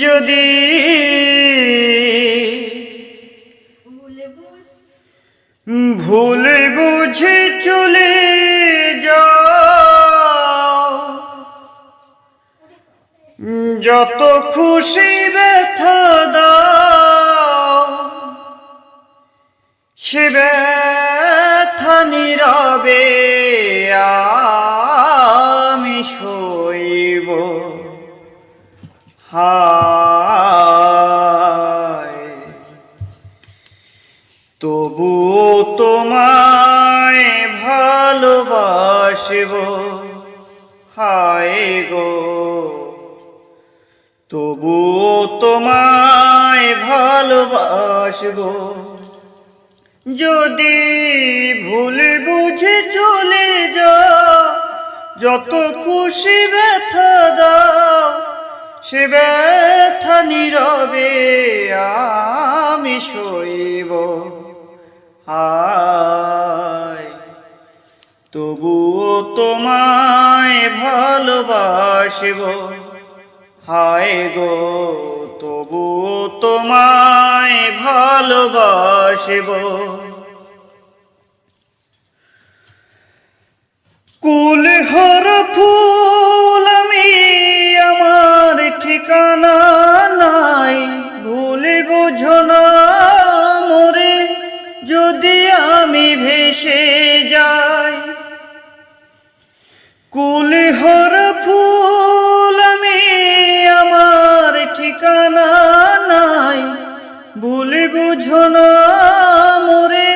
যদি ভুল বুঝে চলে যাও, যত খুশি ব্যথা দাও, সে ব্যথা নীরবে আমি সইব। হায় তবুও তোমায় ভালোবাসব, হায় গো তবুও তোমায় ভালোবাসব। যদি ভুল বুঝে চলে যাও, যত খুশি ব্যথা দাও, সে ব্যথা নীরবে আমি সইব। হায় তবুও তোমায় ভালোবাসব, হায় গো তবুও তোমায় ভালোবাসব। কুলহারা ফুল আমি, আমার ঠিকানা নাই, ভুলে বোঝো না মোরে যদি আমি ভেসে যাই। কুলহারা ফুল আমি, আমার ঠিকানা নাই, ভুলে বোঝো না মোরে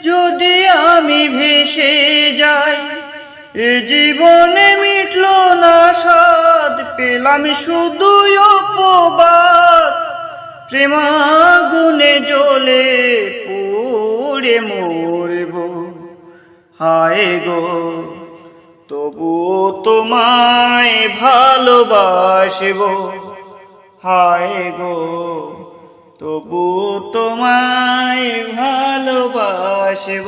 যদি আমি ভেসে যাই। এ জীবনে মিটল না স্বাদ, পেলাম শুধু অপবাদ, প্রেমাগুনে জ্বলে পুড়ে মরব। হায় গো তবুও তোমায় ভালোবাসব, হায় গো তবুও তোমায় ভালোবাসব।